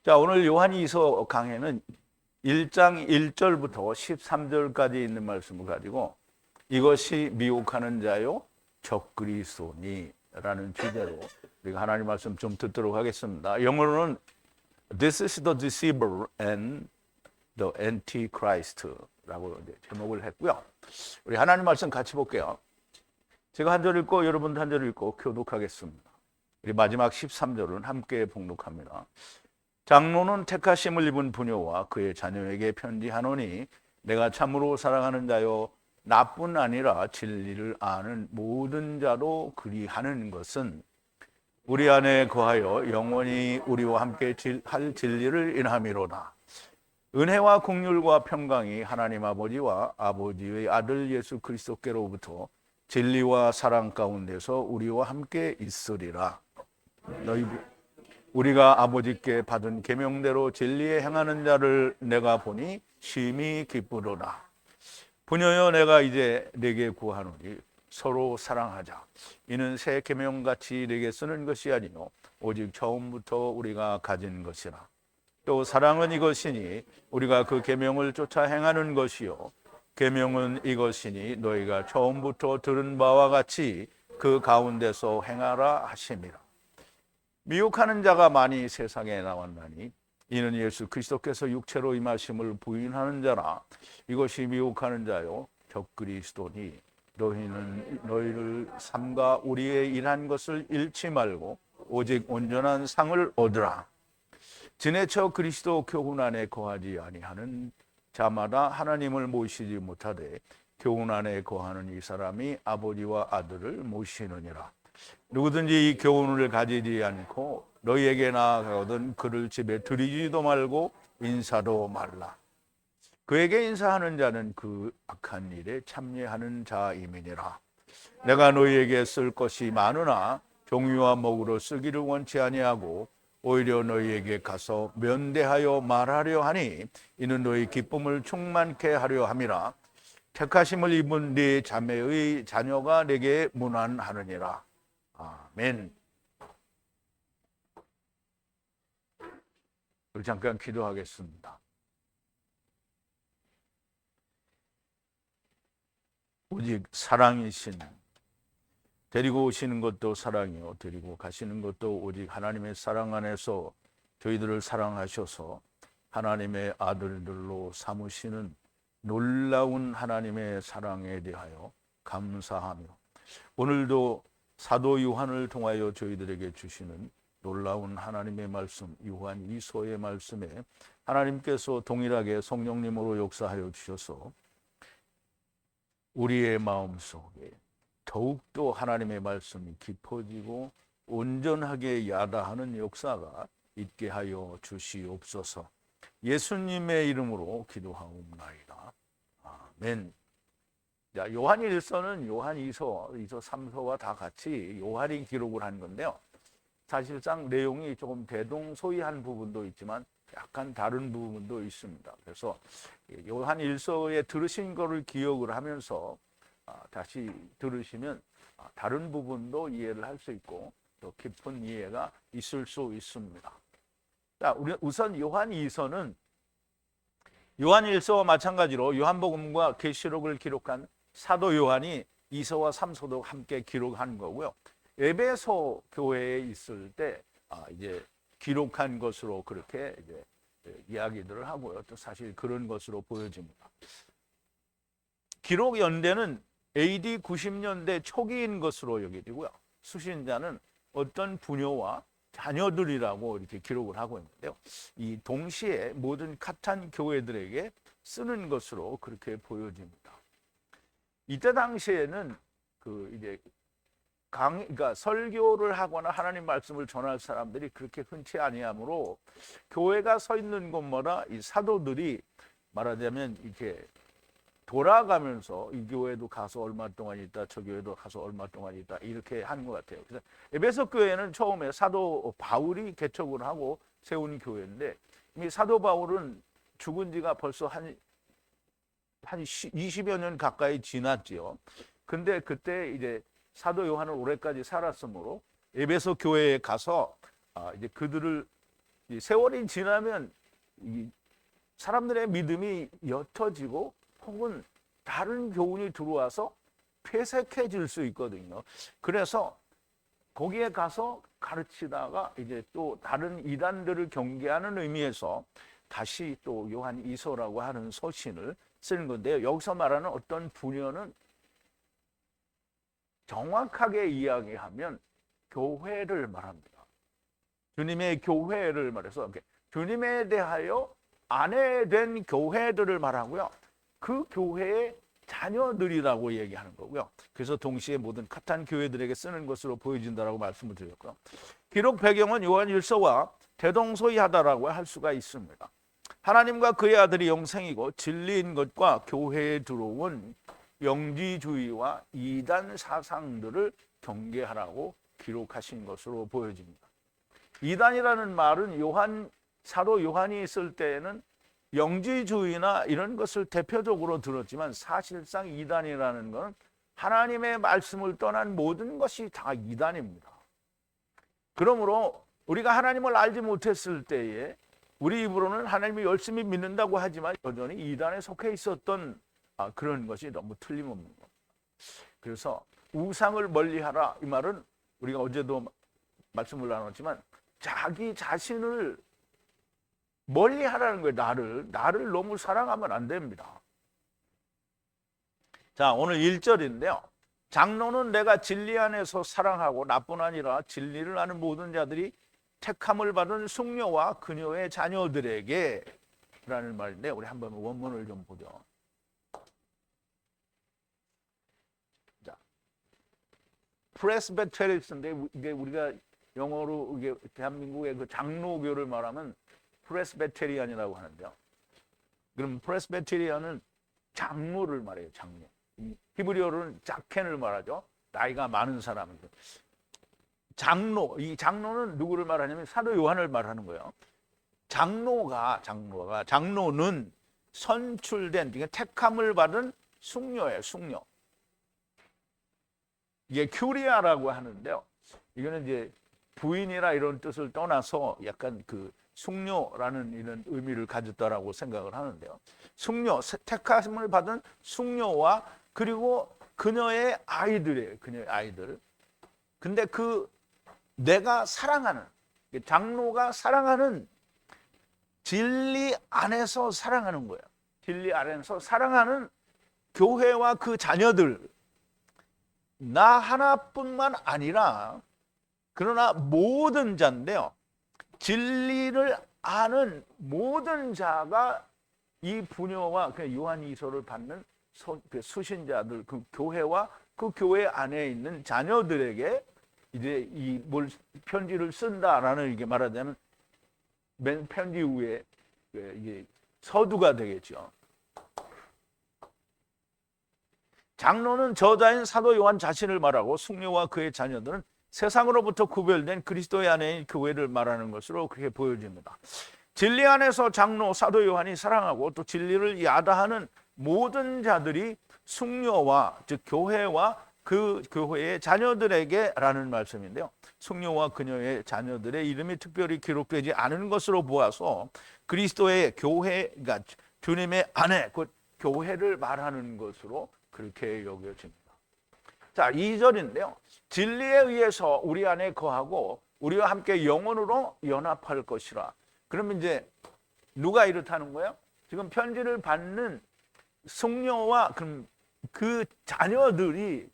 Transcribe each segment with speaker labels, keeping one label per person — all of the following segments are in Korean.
Speaker 1: 자, 오늘 요한이서 강해는 1장 1절부터 13절까지 있는 말씀을 가지고 이것이 미혹하는 자요 적그리스도니라는 주제로 우리가 하나님 말씀 좀 듣도록 하겠습니다. 영어로는 This is the deceiver and the antichrist라고 제목을 했고요. 우리 하나님 말씀 같이 볼게요. 제가 한 절 읽고 여러분도 한 절 읽고 교독하겠습니다. 우리 마지막 13절은 함께 봉독합니다. 장로는 택하심을 입은 부녀와 그의 자녀에게 편지하노니 내가 참으로 사랑하는 자요 나뿐 아니라 진리를 아는 모든 자로 그리하는 것은 우리 안에 거하여 영원히 우리와 함께 할 진리를 인함이로다. 은혜와 긍휼과 평강이 하나님 아버지와 아버지의 아들 예수 그리스도께로부터 진리와 사랑 가운데서 우리와 함께 있으리라. 우리가 아버지께 받은 계명대로 진리에 행하는 자를 내가 보니 심히 기쁘도다. 부녀여, 내가 이제 네게 구하노니 서로 사랑하자. 이는 새 계명같이 네게 쓰는 것이 아니요 오직 처음부터 우리가 가진 것이라. 또 사랑은 이것이니 우리가 그 계명을 쫓아 행하는 것이요 계명은 이것이니 너희가 처음부터 들은 바와 같이 그 가운데서 행하라 하심이라. 미혹하는 자가 많이 세상에 나왔나니 이는 예수 그리스도께서 육체로 임하심을 부인하는 자라. 이것이 미혹하는 자요 적그리스도니 너희는 너희를 삼가 우리의 일한 것을 잃지 말고 오직 온전한 상을 얻으라. 지내쳐 그리스도 교훈 안에 거하지 아니하는 자마다 하나님을 모시지 못하되 교훈 안에 거하는 이 사람이 아버지와 아들을 모시느니라. 누구든지 이 교훈을 가지지 않고 너희에게 나아가거든 그를 집에 들이지도 말고 인사도 말라. 그에게 인사하는 자는 그 악한 일에 참여하는 자임이니라. 내가 너희에게 쓸 것이 많으나 종이와 목으로 쓰기를 원치 아니하고 오히려 너희에게 가서 면대하여 말하려 하니 이는 너희 기쁨을 충만케 하려 함이라. 택하심을 입은 네 자매의 자녀가 내게 문안하느니라. 아멘. 우리 잠깐 기도하겠습니다. 오직 사랑이신, 데리고 오시는 것도 사랑이요 데리고 가시는 것도 오직 하나님의 사랑 안에서 저희들을 사랑하셔서 하나님의 아들들로 삼으시는 놀라운 하나님의 사랑에 대하여 감사하며 오늘도 사도 요한을 통하여 저희들에게 주시는 놀라운 하나님의 말씀, 요한 이서의 말씀에 하나님께서 동일하게 성령님으로 역사하여 주셔서 우리의 마음속에 더욱더 하나님의 말씀이 깊어지고 온전하게 야다하는 역사가 있게 하여 주시옵소서. 예수님의 이름으로 기도하옵나이다. 아멘. 자, 요한일서는 요한이서, 3서와 다 같이 요한이 기록을 한 건데요. 사실상 내용이 조금 대동소이한 부분도 있지만 약간 다른 부분도 있습니다. 그래서 요한일서에 들으신 거를 기억을 하면서 다시 들으시면 다른 부분도 이해를 할 수 있고 또 깊은 이해가 있을 수 있습니다. 자, 우선 요한이서는 요한일서와 마찬가지로 요한복음과 계시록을 기록한 사도 요한이 이서와 삼서도 함께 기록한 거고요. 에베소 교회에 있을 때 이제 기록한 것으로 그렇게 이제 이야기들을 하고요. 또 사실 그런 것으로 보여집니다. 기록 연대는 AD 90년대 초기인 것으로 여겨지고요. 수신자는 어떤 부녀와 자녀들이라고 이렇게 기록을 하고 있는데요. 이 동시에 모든 카탄 교회들에게 쓰는 것으로 그렇게 보여집니다. 이때 당시에는 이제 그러니까 설교를 하거나 하나님 말씀을 전할 사람들이 그렇게 흔치 아니하므로 교회가 서 있는 곳마다 이 사도들이 말하자면 이렇게 돌아가면서 이 교회도 가서 얼마 동안 있다, 저 교회도 가서 얼마 동안 있다 이렇게 한 것 같아요. 그래서 에베소 교회는 처음에 사도 바울이 개척을 하고 세운 교회인데 이미 사도 바울은 죽은 지가 벌써 한 20여 년 가까이 지났지요. 근데 그때 이제 사도 요한은 올해까지 살았으므로 에베소 교회에 가서 이제 그들을 이 세월이 지나면 이 사람들의 믿음이 옅어지고 혹은 다른 교훈이 들어와서 폐색해질 수 있거든요. 그래서 거기에 가서 가르치다가 이제 또 다른 이단들을 경계하는 의미에서 다시 또 요한 2서라고 하는 서신을 쓰는 건데요. 여기서 말하는 어떤 분열은 정확하게 이야기하면 교회를 말합니다. 주님의 교회를 말해서 주님에 대하여 아내된 교회들을 말하고요. 그 교회의 자녀들이라고 얘기하는 거고요. 그래서 동시에 모든 카탄 교회들에게 쓰는 것으로 보여진다라고 말씀을 드렸고요. 기록 배경은 요한 1서와 대동소이하다라고 할 수가 있습니다. 하나님과 그의 아들이 영생이고 진리인 것과 교회에 들어온 영지주의와 이단 사상들을 경계하라고 기록하신 것으로 보여집니다. 이단이라는 말은 사도 요한이 쓸 때에는 영지주의나 이런 것을 대표적으로 들었지만 사실상 이단이라는 것은 하나님의 말씀을 떠난 모든 것이 다 이단입니다. 그러므로 우리가 하나님을 알지 못했을 때에 우리 입으로는 하나님을 열심히 믿는다고 하지만 여전히 이단에 속해 있었던 그런 것이 너무 틀림없는 겁니다. 그래서 우상을 멀리하라 이 말은 우리가 어제도 말씀을 나눴지만 자기 자신을 멀리하라는 거예요. 나를 너무 사랑하면 안 됩니다. 자, 오늘 1절인데요. 장로는 내가 진리 안에서 사랑하고 나뿐 아니라 진리를 아는 모든 자들이 택함을 받은 숙녀와 그녀의 자녀들에게 라는 말인데 우리 한번 원문을 좀 보죠. 자, 프레스베테리스인데 이게 우리가 영어로 이게 대한민국의 그 장로교를 말하면 프레스베테리안이라고 하는데요. 그럼 프레스베테리안은 장로를 말해요. 장로. 히브리어로는 자켄을 말하죠. 나이가 많은 사람이죠. 이 장로는 누구를 말하냐면 사도 요한을 말하는 거예요. 장로는 선출된, 그러니까 택함을 받은 숙녀예요. 숙녀. 이게 큐리아라고 하는데요. 이거는 이제 부인이라 이런 뜻을 떠나서 약간 그 숙녀라는 이런 의미를 가졌다라고 생각을 하는데요. 숙녀, 택함을 받은 숙녀와 그리고 그녀의 아이들이에요. 그녀의 아이들. 근데 내가 사랑하는, 장로가 사랑하는 진리 안에서 사랑하는 거예요. 진리 안에서 사랑하는 교회와 그 자녀들. 나 하나뿐만 아니라 그러나 모든 자인데요. 진리를 아는 모든 자가 이 부녀와 요한 2서를 받는 수신자들, 그 교회와 그 교회 안에 있는 자녀들에게 이제 편지를 쓴다라는 이게 말하자면 맨 편지 후에 이게 서두가 되겠죠. 장로는 저자인 사도 요한 자신을 말하고 숙녀와 그의 자녀들은 세상으로부터 구별된 그리스도의 안에 교회를 말하는 것으로 그렇게 보여집니다. 진리 안에서 장로 사도 요한이 사랑하고 또 진리를 야다하는 모든 자들이 숙녀와 즉 교회와 그 교회의 자녀들에게라는 말씀인데요. 숙녀와 그녀의 자녀들의 이름이 특별히 기록되지 않은 것으로 보아서 그리스도의 교회가 주님의 아내 곧 교회를 말하는 것으로 그렇게 여겨집니다. 자, 2절인데요. 진리에 의해서 우리 안에 거하고 우리와 함께 영원으로 연합할 것이라. 그러면 이제 누가 이렇다는 거예요? 지금 편지를 받는 숙녀와 그 자녀들이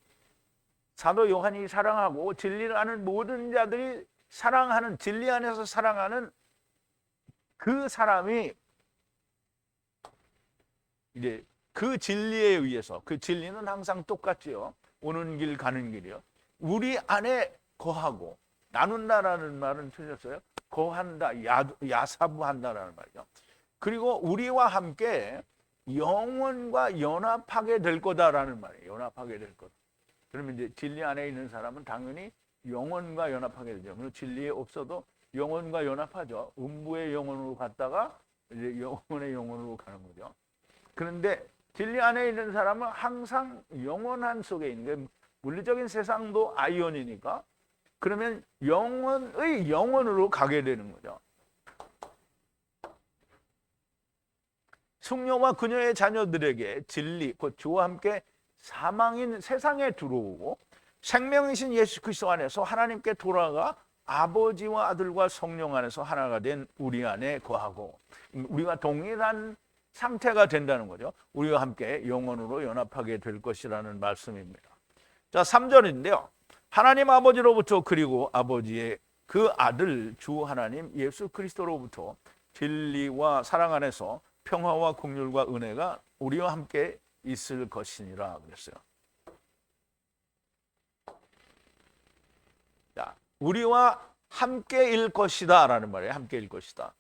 Speaker 1: 사도 요한이 사랑하고 진리를 아는 모든 자들이 사랑하는, 진리 안에서 사랑하는 그 사람이 이제 그 진리에 의해서, 그 진리는 항상 똑같지요. 오는 길 가는 길이요. 우리 안에 거하고, 나눈다라는 말은 틀렸어요. 거한다, 야사부한다라는 말이죠. 그리고 우리와 함께 영원과 연합하게 될 거다라는 말이에요. 연합하게 될 것. 그러면 이제 진리 안에 있는 사람은 당연히 영원과 연합하게 되죠. 그리고 진리에 없어도 영원과 연합하죠. 음부의 영혼으로 갔다가 이제 영원의 영혼으로 가는 거죠. 그런데 진리 안에 있는 사람은 항상 영원한 속에 있는 게 물리적인 세상도 아이언이니까 그러면 영원의 영혼으로 가게 되는 거죠. 숙녀와 그녀의 자녀들에게 진리 곧 주와 함께 사망인 세상에 들어오고 생명이신 예수 그리스도 안에서 하나님께 돌아가 아버지와 아들과 성령 안에서 하나가 된 우리 안에 거하고, 우리가 동일한 상태가 된다는 거죠. 우리와 함께 영원으로 연합하게 될 것이라는 말씀입니다. 자, 3절인데요. 하나님 아버지로부터 그리고 아버지의 그 아들 주 하나님 예수 그리스도로부터 진리와 사랑 안에서 평화와 긍휼과 은혜가 우리와 함께 있을 것이니라 그랬어요. 자, 우리와 함께일 것이다 라는 말이에요. 함께일 것이다.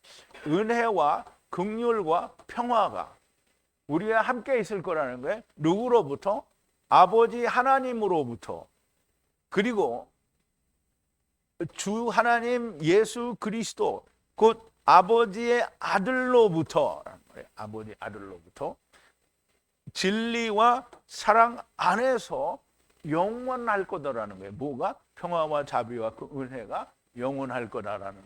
Speaker 1: 은혜와 긍휼과 평화가 우리와 함께 있을 거라는 거예요. 누구로부터? 아버지 하나님으로부터, 그리고 주 하나님 예수 그리스도 곧 아버지의 아들로부터, 아버지 아들로부터 진리와 사랑 안에서 영원할 거다라는 거예요. 뭐가? 평화와 자비와 그 은혜가 영원할 거다라는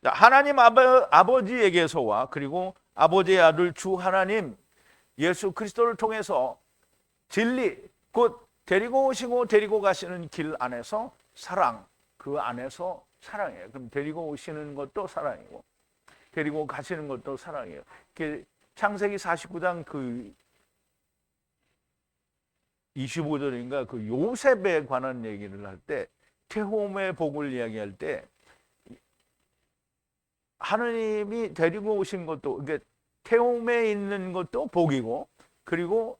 Speaker 1: 말. 하나님 아버지에게서와 그리고 아버지의 아들 주 하나님 예수 그리스도를 통해서 진리 곧 데리고 오시고 데리고 가시는 길 안에서 사랑, 그 안에서 사랑이에요. 그럼 데리고 오시는 것도 사랑이고 데리고 가시는 것도 사랑이에요. 창세기 49장 그 25절인가 그 요셉에 관한 얘기를 할 때, 태홈의 복을 이야기할 때 하느님이 데리고 오신 것도, 그러니까 태홈에 있는 것도 복이고 그리고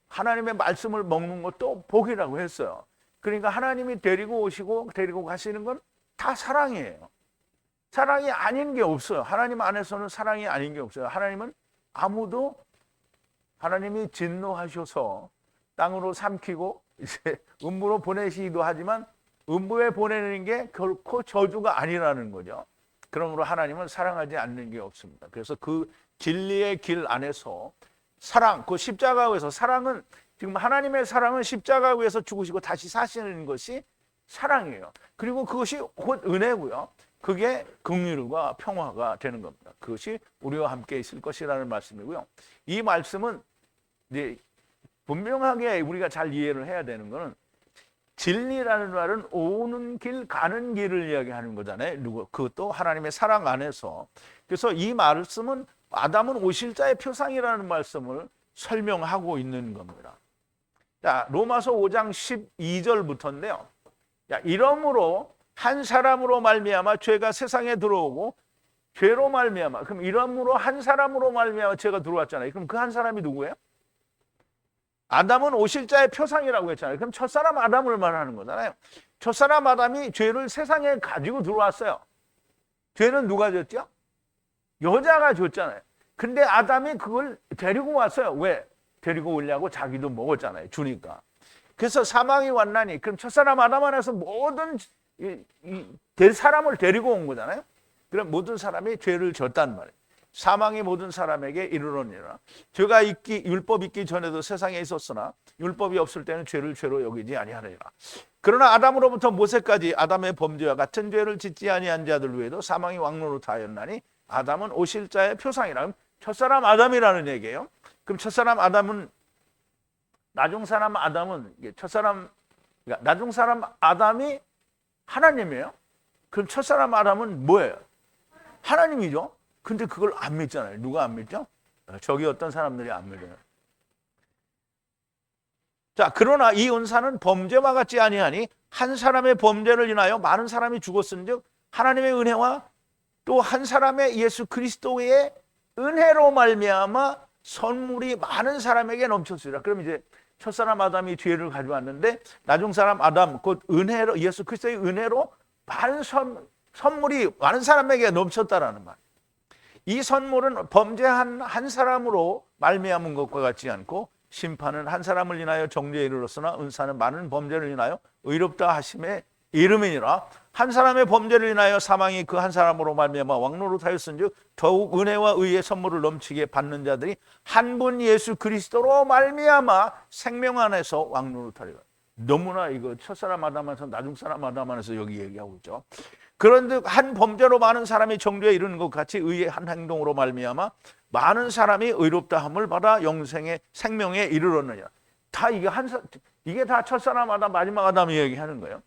Speaker 1: 하나님의 말씀을 먹는 것도 복이라고 했어요. 그러니까 하나님이 데리고 오시고 데리고 가시는 건 다 사랑이에요. 사랑이 아닌 게 없어요. 하나님 안에서는 사랑이 아닌 게 없어요. 하나님은 아무도, 하나님이 진노하셔서 땅으로 삼키고 이제 음부로 보내시기도 하지만 음부에 보내는 게 결코 저주가 아니라는 거죠. 그러므로 하나님은 사랑하지 않는 게 없습니다. 그래서 그 진리의 길 안에서 사랑, 그 십자가 위에서, 사랑은 지금 하나님의 사랑은 십자가 위에서 죽으시고 다시 사시는 것이 사랑이에요. 그리고 그것이 곧 은혜고요. 그게 긍휼과 평화가 되는 겁니다. 그것이 우리와 함께 있을 것이라는 말씀이고요. 이 말씀은 이제 분명하게 우리가 잘 이해를 해야 되는 것은, 진리라는 말은 오는 길, 가는 길을 이야기하는 거잖아요. 그것도 하나님의 사랑 안에서. 그래서 이 말씀은 아담은 오실 자의 표상이라는 말씀을 설명하고 있는 겁니다. 자, 로마서 5장 12절부터인데요. 자, 이러므로 한 사람으로 말미암아 죄가 세상에 들어오고 죄로 말미암아, 그럼 이러므로 한 사람으로 말미암아 죄가 들어왔잖아요. 그럼 그 한 사람이 누구예요? 아담은 오실 자의 표상이라고 했잖아요. 그럼 첫사람 아담을 말하는 거잖아요. 첫사람 아담이 죄를 세상에 가지고 들어왔어요. 죄는 누가 졌죠? 여자가 졌잖아요. 근데 아담이 그걸 데리고 왔어요. 왜? 데리고 오려고 자기도 먹었잖아요. 주니까. 그래서 사망이 왔나니, 그럼 첫사람 아담 안에서 모든 될 사람을 데리고 온 거잖아요. 그럼 모든 사람이 죄를 졌단 말이에요. 사망이 모든 사람에게 이르러니라. 죄가 율법 있기 전에도 세상에 있었으나 율법이 없을 때는 죄를 죄로 여기지 아니하리라. 그러나 아담으로부터 모세까지 아담의 범죄와 같은 죄를 짓지 아니한 자들 외에도 사망이 왕노릇하였나니 아담은 오실 자의 표상이라. 첫사람 아담이라는 얘기예요. 그럼 첫사람 아담은, 나중 사람 아담은, 첫사람, 그러니까 나중 사람 아담이 하나님이에요. 그럼 첫사람 아담은 뭐예요? 하나님이죠. 근데 그걸 안 믿잖아요. 누가 안 믿죠? 저기 어떤 사람들이 안 믿어요. 자, 그러나 이 은사는 범죄와 같지 아니하니 한 사람의 범죄를 인하여 많은 사람이 죽었은즉 하나님의 은혜와 또 한 사람의 예수 그리스도의 은혜로 말미암아 선물이 많은 사람에게 넘쳤으리라. 그럼 이제 첫사람 아담이 죄를 가져왔는데 나중 사람 아담 곧 은혜로, 예수 그리스도의 은혜로 많은 선물이 많은 사람에게 넘쳤다라는 말. 이 선물은 범죄한 한 사람으로 말미암은 것과 같지 않고 심판은 한 사람을 인하여 정죄에 이르렀으나 은사는 많은 범죄를 인하여 의롭다 하심의 이름이니라. 한 사람의 범죄를 인하여 사망이 그 한 사람으로 말미암아 왕노릇하였은즉 더욱 은혜와 의의 선물을 넘치게 받는 자들이 한 분 예수 그리스도로 말미암아 생명 안에서 왕노릇하리라. 너무나 이거 첫사람 아담에서 나중사람 아담에서 여기 얘기하고 있죠. 그런데 한 범죄로 많은 사람이 정죄에 이르는 것 같이 의의 한 행동으로 말미암아 많은 사람이 의롭다함을 받아 영생의 생명에 이르렀느냐. 다 이게 다 첫사람 아담 마지막 아담이 얘기하는 거예요.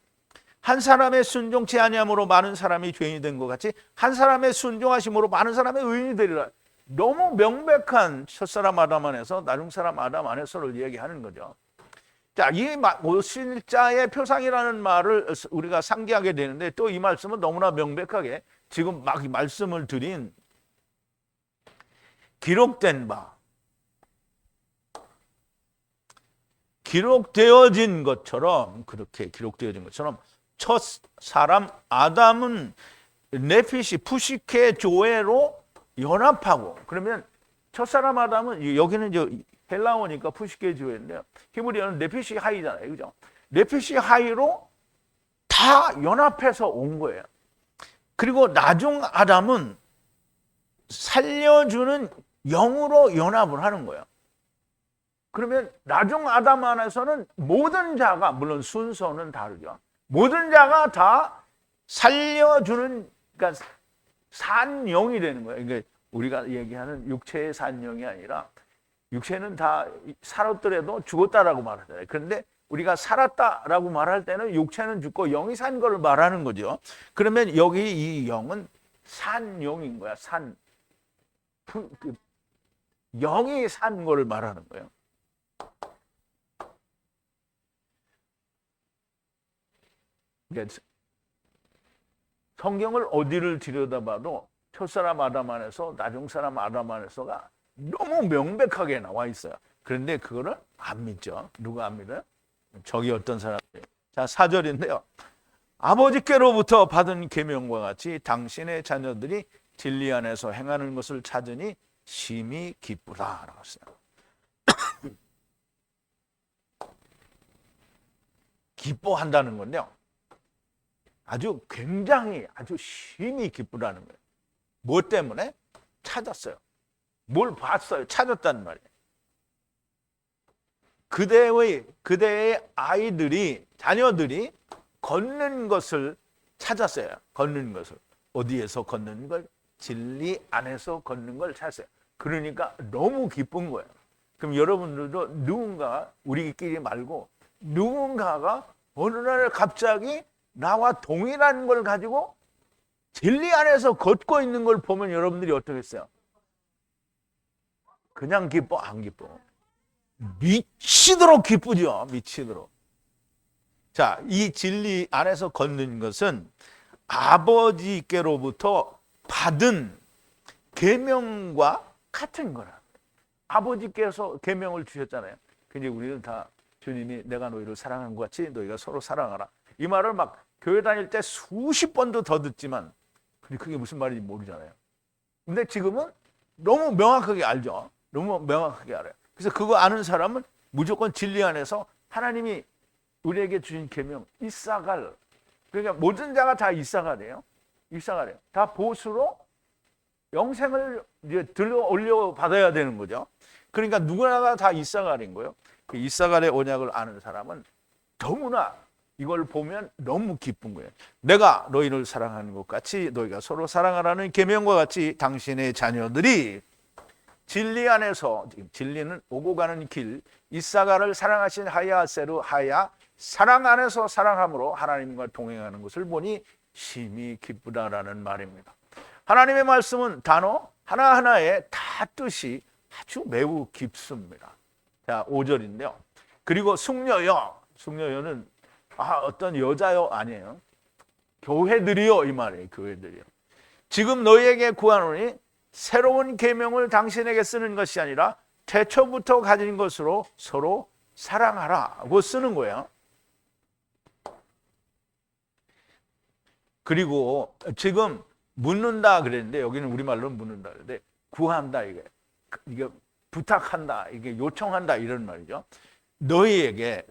Speaker 1: 한 사람의 순종치 아니함으로 많은 사람이 죄인이 된 것 같이 한 사람의 순종하심으로 많은 사람의 의인이 되리라. 너무 명백한 첫사람 아담 안에서 나중사람 아담 안에서를 얘기하는 거죠. 자, 이 오실자의 표상이라는 말을 우리가 상기하게 되는데 또 이 말씀은 너무나 명백하게 지금 막 말씀을 드린 기록되어진 것처럼 그렇게 기록되어진 것처럼 첫 사람 아담은 네핏이 푸시케 조회로 연합하고 그러면 첫 사람 아담은 여기는 이제 헬라어니까 푸시케 조회인데요. 히브리어는 네핏이 하이잖아요. 그죠? 네핏이 하이로 다 연합해서 온 거예요. 그리고 나중 아담은 살려주는 영으로 연합을 하는 거예요. 그러면 나중 아담 안에서는 모든 자가 물론 순서는 다르죠. 모든 자가 다 살려주는 그러니까 산 영이 되는 거예요. 그러니까 우리가 얘기하는 육체의 산 영이 아니라 육체는 다 살았더라도 죽었다라고 말하잖아요. 그런데 우리가 살았다라고 말할 때는 육체는 죽고 영이 산 걸 말하는 거죠. 그러면 여기 이 영은 산 영인 거야. 영이 산 걸 말하는 거예요. 성경을 어디를 들여다봐도 첫사람 아담 안에서 나중사람 아담 안에서가 너무 명백하게 나와 있어요. 그런데 그거를 안 믿죠. 누가 안 믿어요? 저기 어떤 사람들이. 자, 4절인데요. 아버지께로부터 받은 계명과 같이 당신의 자녀들이 진리 안에서 행하는 것을 찾으니 심히 기쁘다 라고 했어요. 기뻐한다는 건요. 아주 굉장히 아주 심히 기쁘다는 거예요. 뭐 때문에? 찾았어요. 뭘 봤어요? 찾았단 말이에요. 그대의 아이들이 자녀들이 걷는 것을 찾았어요. 걷는 것을. 어디에서 걷는 걸? 진리 안에서 걷는 걸 찾았어요. 그러니까 너무 기쁜 거예요. 그럼 여러분들도 누군가 우리끼리 말고 누군가가 어느 날 갑자기 나와 동일한 걸 가지고 진리 안에서 걷고 있는 걸 보면 여러분들이 어떻겠어요? 그냥 기뻐? 안 기뻐? 미치도록 기쁘죠. 미치도록. 자, 이 진리 안에서 걷는 것은 아버지께로부터 받은 계명과 같은 거라. 아버지께서 계명을 주셨잖아요. 근데 우리는 다 주님이 내가 너희를 사랑한 것 같이 너희가 서로 사랑하라. 이 말을 막 교회 다닐 때 수십 번도 더 듣지만 근데 그게 무슨 말인지 모르잖아요. 근데 지금은 너무 명확하게 알죠. 너무 명확하게 알아요. 그래서 그거 아는 사람은 무조건 진리 안에서 하나님이 우리에게 주신 계명 이사갈 그러니까 모든 자가 다 이사가래요. 이사가래요. 다 보수로 영생을 이제 들어 올려 받아야 되는 거죠. 그러니까 누구나가 다 이사갈인 거예요. 그 이사갈의 언약을 아는 사람은 너무나 이걸 보면 너무 기쁜 거예요. 내가 너희를 사랑하는 것 같이 너희가 서로 사랑하라는 계명과 같이 당신의 자녀들이 진리 안에서 진리는 오고 가는 길 이사갈을 사랑하신 하야세루 하야 사랑 안에서 사랑함으로 하나님과 동행하는 것을 보니 심히 기쁘다라는 말입니다. 하나님의 말씀은 단어 하나하나에 다 뜻이 아주 매우 깊습니다. 자, 5절인데요. 그리고 숙녀여는 어떤 여자여 아니에요. 교회들이요 이 말이에요. 교회들이요. 지금 너희에게 구하노니 새로운 계명을 당신에게 쓰는 것이 아니라 태초부터 가진 것으로 서로 사랑하라고 쓰는 거예요. 그리고 지금 묻는다 그랬는데 여기는 우리말로 묻는다 그랬는데 구한다 이게 부탁한다 이게 요청한다 이런 말이죠. 너희에게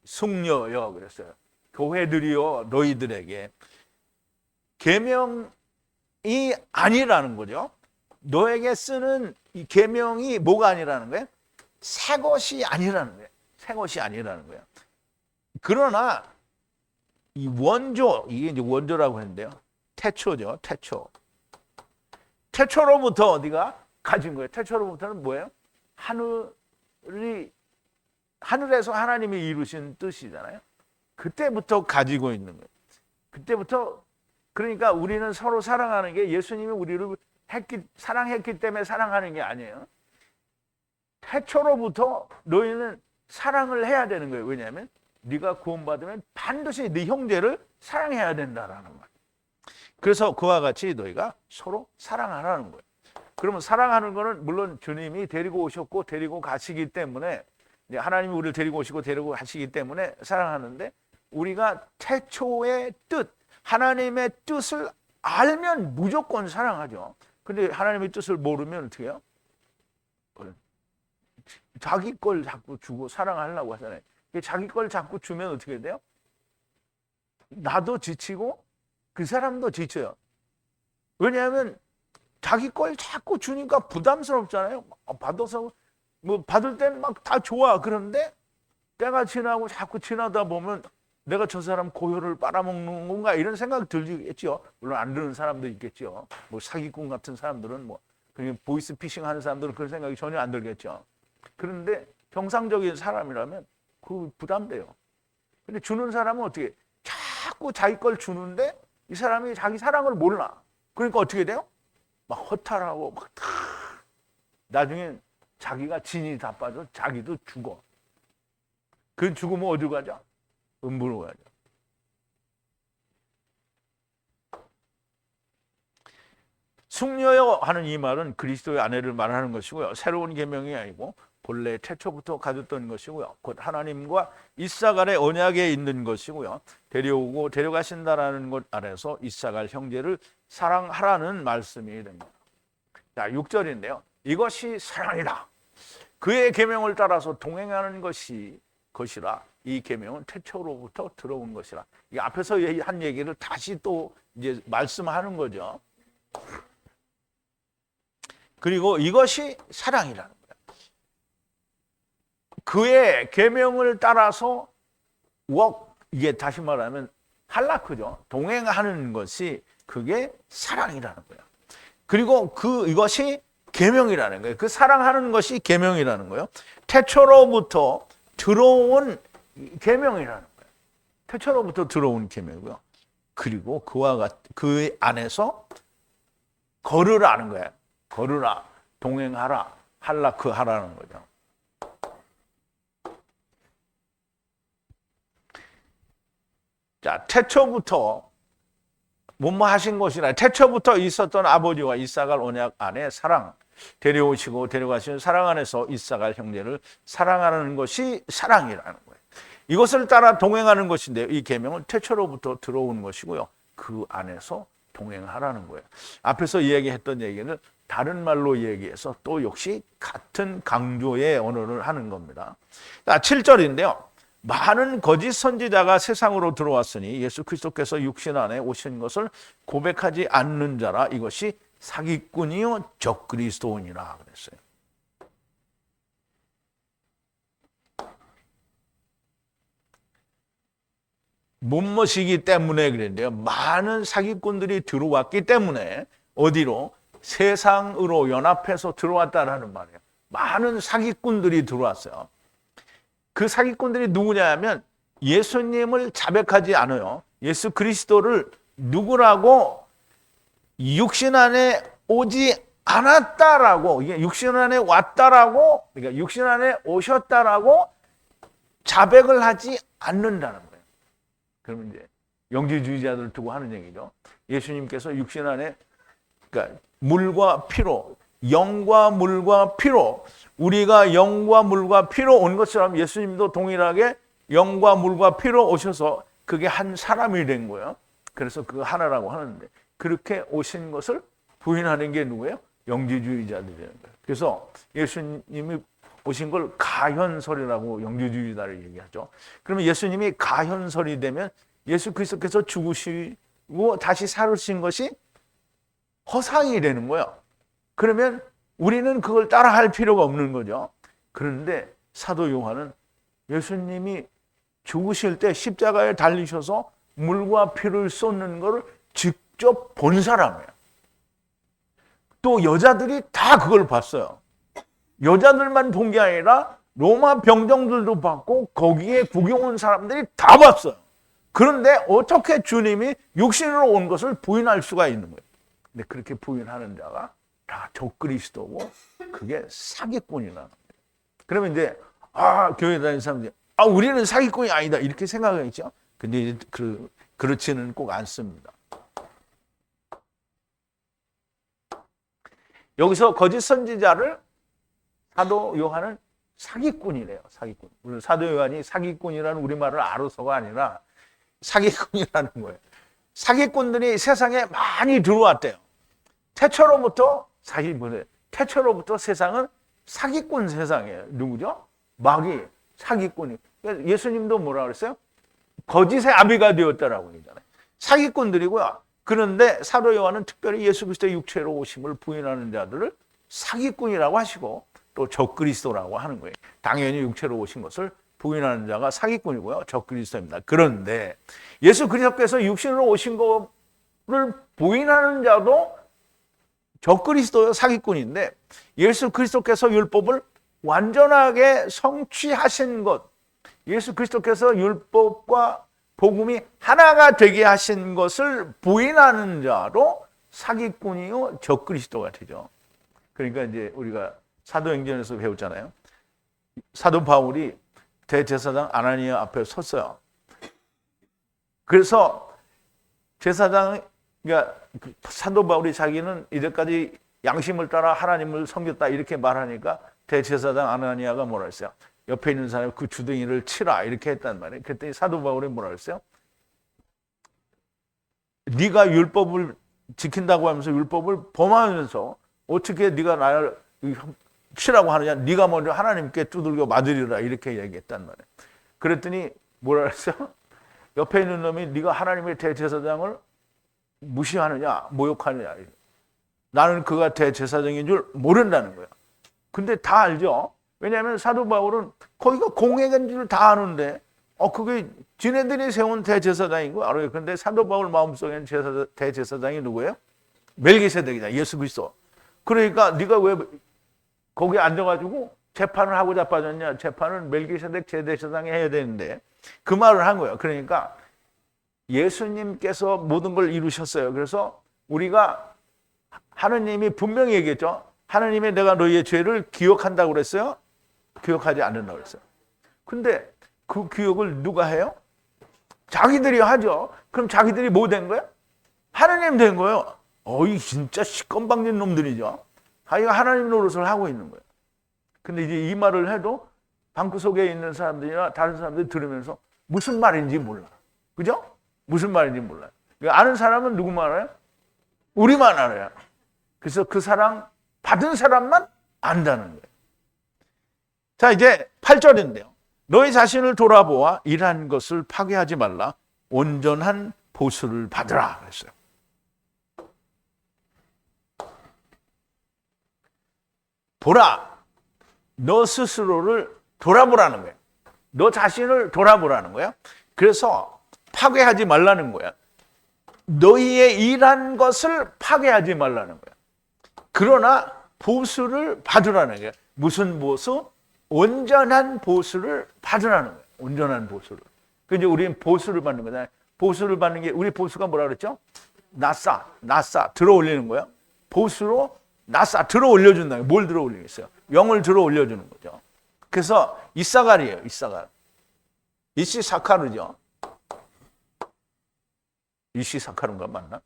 Speaker 1: 숙녀여 그랬어요. 교회들이요 너희들에게 계명이 아니라는 거죠. 너에게 쓰는 이 계명이 뭐가 아니라는 거예요? 새 것이 아니라는 거예요. 새 것이 아니라는 거예요. 그러나 이 원조, 이게 이제 원조라고 했는데요. 태초죠, 태초. 태초로부터 어디가 가진 거예요. 태초로부터는 뭐예요? 하늘에서 하나님이 이루신 뜻이잖아요. 그때부터 가지고 있는 거예요. 그때부터. 그러니까 우리는 서로 사랑하는 게 예수님이 우리를 사랑했기 때문에 사랑하는 게 아니에요. 태초로부터 너희는 사랑을 해야 되는 거예요. 왜냐하면 네가 구원받으면 반드시 네 형제를 사랑해야 된다라는 거예요. 그래서 그와 같이 너희가 서로 사랑하라는 거예요. 그러면 사랑하는 거는 물론 주님이 데리고 오셨고 데리고 가시기 때문에, 하나님이 우리를 데리고 오시고 데리고 가시기 때문에 사랑하는데, 우리가 태초의 뜻, 하나님의 뜻을 알면 무조건 사랑하죠. 근데 하나님의 뜻을 모르면 어떻게 해요? 자기 걸 자꾸 주고 사랑하려고 하잖아요. 자기 걸 자꾸 주면 어떻게 돼요? 나도 지치고 그 사람도 지쳐요. 왜냐하면 자기 걸 자꾸 주니까 부담스럽잖아요. 받아서 뭐 받을 때는 막 다 좋아. 그런데 때가 지나고 자꾸 지나다 보면 내가 저 사람 고혈을 빨아먹는 건가 이런 생각이 들겠죠. 물론 안 드는 사람도 있겠죠. 뭐 사기꾼 같은 사람들은 뭐 그냥 보이스 피싱 하는 사람들은 그런 생각이 전혀 안 들겠죠. 그런데 정상적인 사람이라면 그 부담돼요. 근데 주는 사람은 어떻게 자꾸 자기 걸 주는데 이 사람이 자기 사랑을 몰라. 그러니까 어떻게 돼요? 막 허탈하고 막 나중엔 자기가 진이 다 빠져 자기도 죽어. 그 죽으면 어디로 가죠? 음부로 가죠. 숙녀여 하는 이 말은 그리스도의 아내를 말하는 것이고요. 새로운 계명이 아니고 본래 태초부터 가졌던 것이고요. 곧 하나님과 이사갈의 언약에 있는 것이고요. 데려오고 데려가신다라는 것 아래서 이사갈 형제를 사랑하라는 말씀이 됩니다. 자, 6절인데요. 이것이 사랑이라. 그의 계명을 따라서 동행하는 것이라. 이 계명은 태초로부터 들어온 것이라. 이 앞에서 한 얘기를 다시 또 이제 말씀하는 거죠. 그리고 이것이 사랑이라는 거예요. 그의 계명을 따라서 이게 다시 말하면 할라크죠. 동행하는 것이 그게 사랑이라는 거예요. 그리고 이것이 계명이라는 거예요. 그 사랑하는 것이 계명이라는 거예요. 태초로부터 들어온 계명이라는 거예요. 태초로부터 들어온 계명이고요. 그리고 그 안에서 걸으라는 거예요. 걸으라, 동행하라, 할라크 하라는 거죠. 자, 태초부터 뭐뭐 하신 것이라. 태초부터 있었던 아버지와 이사갈 언약 안에 사랑, 데려오시고 데려가시는 사랑 안에서 이사갈 형제를 사랑하는 것이 사랑이라는 거예요. 이것을 따라 동행하는 것인데, 이 계명은 태초로부터 들어온 것이고요. 그 안에서 동행하라는 거예요. 앞에서 이야기했던 얘기는 다른 말로 얘기해서 또 역시 같은 강조의 언어를 하는 겁니다. 7절인데요. 많은 거짓 선지자가 세상으로 들어왔으니 예수 그리스도께서 육신 안에 오신 것을 고백하지 않는 자라. 이것이 사기꾼이요 적그리스도인이라 그랬어요. 못못이기 때문에 그랬는데요. 많은 사기꾼들이 들어왔기 때문에 어디로? 세상으로 연합해서 들어왔다라는 말이에요. 많은 사기꾼들이 들어왔어요. 그 사기꾼들이 누구냐 하면 예수님을 자백하지 않아요. 예수 그리스도를 누구라고 육신 안에 오지 않았다라고, 이게 육신 안에 왔다라고, 그러니까 육신 안에 오셨다라고 자백을 하지 않는다는 거예요. 그러면 이제 영지주의자들 두고 하는 얘기죠. 예수님께서 육신 안에, 그러니까 물과 피로, 영과 물과 피로, 우리가 영과 물과 피로 온 것처럼 예수님도 동일하게 영과 물과 피로 오셔서 그게 한 사람이 된 거예요. 그래서 그 하나라고 하는데, 그렇게 오신 것을 부인하는 게 누구예요? 영지주의자들이라는 거예요. 그래서 예수님이 오신 걸 가현설이라고 영지주의자를 얘기하죠. 그러면 예수님이 가현설이 되면 예수 그리스도께서 죽으시고 다시 살으신 것이 허상이 되는 거예요. 그러면 우리는 그걸 따라할 필요가 없는 거죠. 그런데 사도 요한은 예수님이 죽으실 때 십자가에 달리셔서 물과 피를 쏟는 것을 직접 본 사람이에요. 또 여자들이 다 그걸 봤어요. 여자들만 본 게 아니라 로마 병정들도 봤고 거기에 구경 온 사람들이 다 봤어요. 그런데 어떻게 주님이 육신으로 온 것을 부인할 수가 있는 거예요? 근데 그렇게 부인하는 자가 다 적그리스도고 그게 사기꾼이라는 거예요. 그러면 이제 교회 다니는 사람들이 우리는 사기꾼이 아니다 이렇게 생각하겠죠. 근데 이제 그렇지는 꼭 않습니다. 여기서 거짓 선지자를 사도 요한은 사기꾼이래요. 사기꾼. 물론 사도 요한이 사기꾼이라는 우리말을 알아서가 아니라 사기꾼이라는 거예요. 사기꾼들이 세상에 많이 들어왔대요. 태초로부터 세상은 사기꾼 세상이에요. 누구죠? 마귀, 사기꾼이. 예수님도 뭐라 그랬어요? 거짓의 아비가 되었다라고 얘기잖아요. 사기꾼들이고요. 그런데 사도 요한은 특별히 예수 그리스도의 육체로 오심을 부인하는 자들을 사기꾼이라고 하시고 또 적그리스도라고 하는 거예요. 당연히 육체로 오신 것을 부인하는 자가 사기꾼이고요. 적그리스도입니다. 그런데 예수 그리스도께서 육신으로 오신 것을 부인하는 자도 적그리스도요, 사기꾼인데 예수 그리스도께서 율법을 완전하게 성취하신 것, 예수 그리스도께서 율법과 복음이 하나가 되게 하신 것을 부인하는 자로 사기꾼이요, 적그리스도가 되죠. 그러니까 이제 우리가 사도행전에서 배웠잖아요. 사도 바울이 대제사장 아나니아 앞에 섰어요. 그래서 제사장, 그러니까 사도 바울이 자기는 이제까지 양심을 따라 하나님을 섬겼다 이렇게 말하니까 대제사장 아나니아가 뭐라 했어요? 옆에 있는 사람이 그 주둥이를 치라 이렇게 했단 말이에요. 그랬더니 사도 바울이 뭐라 했어요? 네가 율법을 지킨다고 하면서 율법을 범하면서 어떻게 네가 나를 치라고 하느냐? 네가 먼저 하나님께 두들겨 맞으리라 이렇게 얘기했단 말이에요. 그랬더니 뭐라 했어요? 옆에 있는 놈이 네가 하나님의 대제사장을 무시하느냐, 모욕하느냐. 나는 그가 대제사장인 줄 모른다는 거예요. 근데 다 알죠. 왜냐하면 사도 바울은 거기가 공회인 줄 다 아는데 그게 지네들이 세운 대제사장인 거 알아요. 그런데 사도 바울 마음속에는 대제사장이 누구예요? 멜기세덱이다. 예수 그리스도. 그러니까 네가 왜 거기 앉아가지고 재판을 하고 자빠졌냐? 재판은 멜기세덱 제대제사장이 해야 되는데 그 말을 한 거예요. 그러니까 예수님께서 모든 걸 이루셨어요. 그래서 우리가 하느님이 분명히 얘기했죠. 하느님이 내가 너희의 죄를 기억한다고 그랬어요? 기억하지 않는다고 그랬어요. 근데 그 기억을 누가 해요? 자기들이 하죠. 그럼 자기들이 뭐 된 거야? 하느님 된 거예요. 어이 진짜 시건방진 놈들이죠. 자기가 하나님 노릇을 하고 있는 거예요. 근데 이제 이 말을 해도 방구석에 있는 사람들이나 다른 사람들이 들으면서 무슨 말인지 몰라. 그죠? 무슨 말인지 몰라요. 아는 사람은 누구만 알아요? 우리만 알아요. 그래서 그 사랑 받은 사람만 안다는 거예요. 자, 이제 8절인데요. 너희 자신을 돌아보아 이러한 것을 파괴하지 말라. 온전한 보수를 받으라 그랬어요. 보라, 너 스스로를 돌아보라는 거예요. 너 자신을 돌아보라는 거예요. 그래서 파괴하지 말라는 거야. 너희의 일한 것을 파괴하지 말라는 거야. 그러나 보수를 받으라는 거야. 무슨 보수? 온전한 보수를 받으라는 거야. 온전한 보수를. 그래서 우리는 보수를 받는 거잖아요. 보수를 받는 게 우리 보수가 뭐라 그랬죠? 나싸 들어 올리는 거야. 보수로 나싸 들어 올려준다. 뭘 들어 올리겠어요? 영을 들어 올려주는 거죠. 그래서 이사갈이에요. 이사갈. 이시사카르죠. 이시사카르인가 맞나?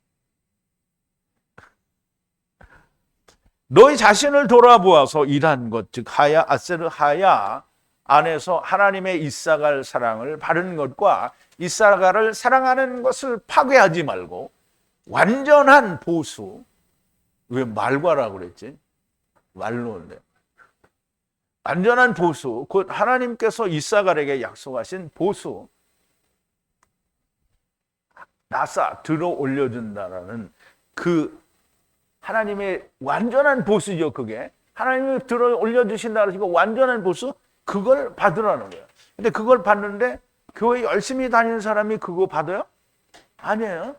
Speaker 1: 너희 자신을 돌아보아서 일한 것, 즉 하야 아세르 하야 안에서 하나님의 이사갈 사랑을 바른 것과 이사갈을 사랑하는 것을 파괴하지 말고 완전한 보수. 왜 말과라고 그랬지? 말로인데. 완전한 보수, 곧 하나님께서 이사갈에게 약속하신 보수, 나사 들어 올려준다라는 그 하나님의 완전한 보수죠. 그게 하나님이 들어 올려주신다 그러시고 완전한 보수, 그걸 받으라는 거예요. 근데 그걸 받는데 교회 열심히 다니는 사람이 그거 받아요? 아니에요.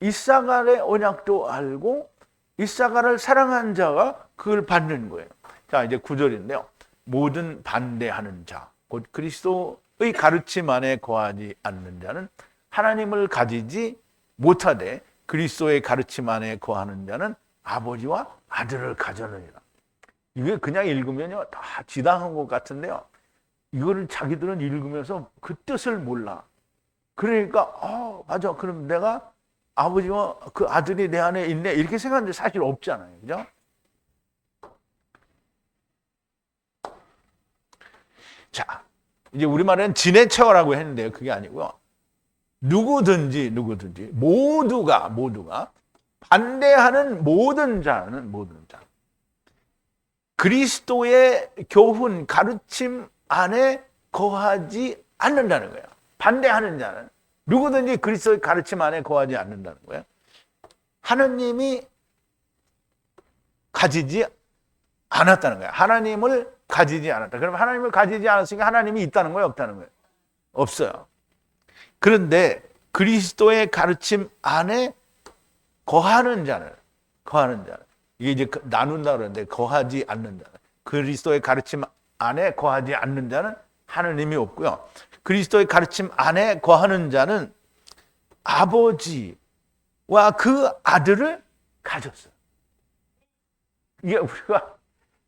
Speaker 1: 이사갈의 언약도 알고 이사갈을 사랑한 자가 그걸 받는 거예요. 자, 이제 9절인데요. 모든 반대하는 자, 곧 그리스도의 가르침 안에 거하지 않는 자는 하나님을 가지지 못하되 그리스도의 가르침 안에 거하는 자는 아버지와 아들을 가졌느니라. 이게 그냥 읽으면요 다 지당한 것 같은데요. 이거를 자기들은 읽으면서 그 뜻을 몰라. 그러니까 맞아. 그럼 내가 아버지와 그 아들이 내 안에 있네 이렇게 생각하는데 사실 없잖아요. 그죠? 자, 이제 우리말에는 지내처라고 했는데요. 그게 아니고요. 누구든지 모두가 반대하는 모든 자는 그리스도의 교훈 가르침 안에 거하지 않는다는 거예요. 반대하는 자는 누구든지 그리스도의 가르침 안에 거하지 않는다는 거예요. 하느님이 가지지 않았다는 거예요. 하나님을 가지지 않았다. 그럼 하나님을 가지지 않았으니까 하나님이 있다는 거예요, 없다는 거예요? 없어요. 그런데 그리스도의 가르침 안에 거하는 자는 이게 이제 나눈다 그러는데 거하지 않는 자는 그리스도의 가르침 안에 거하지 않는 자는 하느님이 없고요. 그리스도의 가르침 안에 거하는 자는 아버지와 그 아들을 가졌어요. 이게 우리가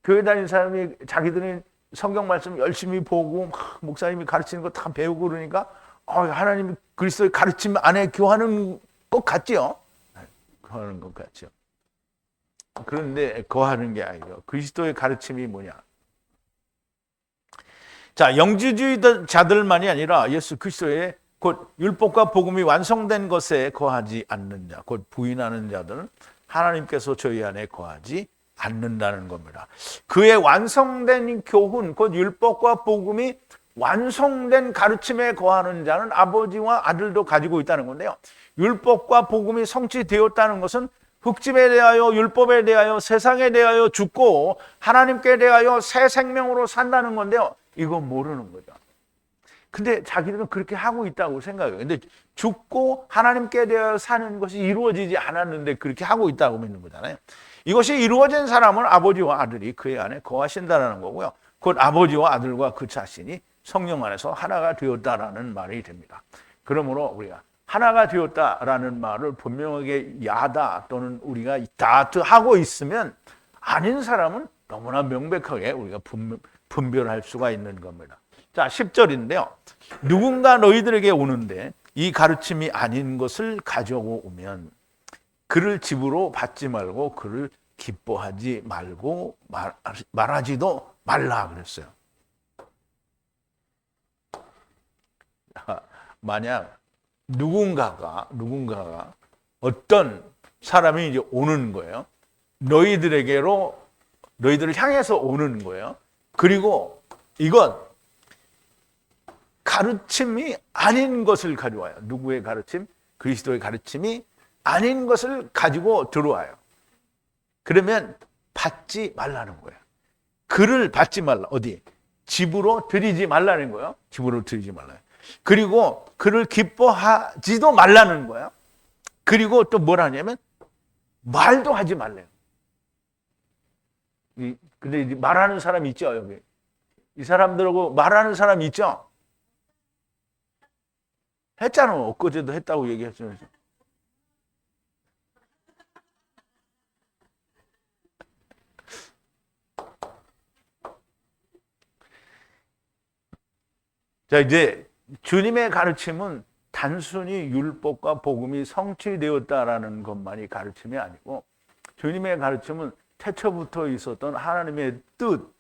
Speaker 1: 교회 다니는 사람이 자기들은 성경 말씀 열심히 보고 막 목사님이 가르치는 거 다 배우고 그러니까 하나님이 그리스도의 가르침 안에 거하는 것 같지요? 거하는 것 같죠. 그런데 거하는 게 아니죠. 그리스도의 가르침이 뭐냐? 자, 영지주의자들만이 아니라 예수 그리스도의 곧 율법과 복음이 완성된 것에 거하지 않는 자, 곧 부인하는 자들은 하나님께서 저희 안에 거하지 않는다는 겁니다. 그의 완성된 교훈, 곧 율법과 복음이 완성된 가르침에 거하는 자는 아버지와 아들도 가지고 있다는 건데요. 율법과 복음이 성취되었다는 것은 흑집에 대하여 율법에 대하여 세상에 대하여 죽고 하나님께 대하여 새 생명으로 산다는 건데요. 이거 모르는 거죠. 근데 자기들은 그렇게 하고 있다고 생각해요. 근데 죽고 하나님께 대하여 사는 것이 이루어지지 않았는데 그렇게 하고 있다고 믿는 거잖아요. 이것이 이루어진 사람은 아버지와 아들이 그의 안에 거하신다는 거고요. 곧 아버지와 아들과 그 자신이 성령 안에서 하나가 되었다라는 말이 됩니다. 그러므로 우리가 하나가 되었다라는 말을 분명하게 야다 또는 우리가 다트하고 있으면 아닌 사람은 너무나 명백하게 우리가 분별할 수가 있는 겁니다. 자, 10절인데요. 누군가 너희들에게 오는데 이 가르침이 아닌 것을 가져오면 그를 집으로 받지 말고 그를 기뻐하지 말고 말하지도 말라 그랬어요. 만약 누군가가 어떤 사람이 이제 오는 거예요. 너희들을 향해서 오는 거예요. 그리고 이건 가르침이 아닌 것을 가져와요. 누구의 가르침? 그리스도의 가르침이 아닌 것을 가지고 들어와요. 그러면 받지 말라는 거예요. 그를 받지 말라. 어디? 집으로 들이지 말라는 거예요. 집으로 들이지 말라요. 그리고 그를 기뻐하지도 말라는 거예요. 그리고 또 뭐라냐면 말도 하지 말래요. 근데 말하는 사람 있죠, 여기. 이 사람들하고 말하는 사람 있죠? 했잖아. 엊그제도 했다고 얘기했죠. 자, 이제 주님의 가르침은 단순히 율법과 복음이 성취되었다라는 것만이 가르침이 아니고 주님의 가르침은 태초부터 있었던 하나님의 뜻,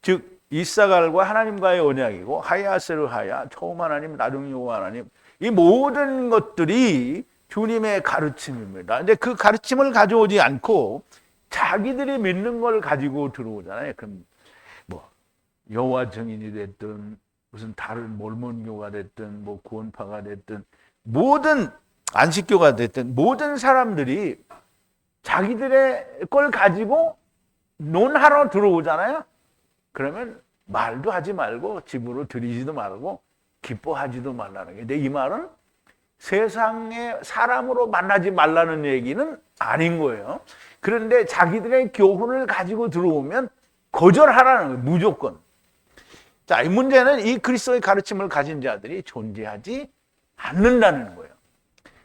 Speaker 1: 즉 이사갈과 하나님과의 언약이고 하야세를 하야 처음 하나님 나중 여호와 하나님 이 모든 것들이 주님의 가르침입니다. 근데 그 가르침을 가져오지 않고 자기들이 믿는 걸 가지고 들어오잖아요. 그럼 뭐 여호와 증인이 됐든 무슨 다른 몰몬교가 됐든 뭐 구원파가 됐든 모든 안식교가 됐든 모든 사람들이 자기들의 걸 가지고 논하러 들어오잖아요. 그러면 말도 하지 말고 집으로 들이지도 말고 기뻐하지도 말라는 게. 근데 이 말은 세상의 사람으로 만나지 말라는 얘기는 아닌 거예요. 그런데 자기들의 교훈을 가지고 들어오면 거절하라는 거예요. 무조건. 자, 이 문제는 이 그리스도의 가르침을 가진 자들이 존재하지 않는다는 거예요.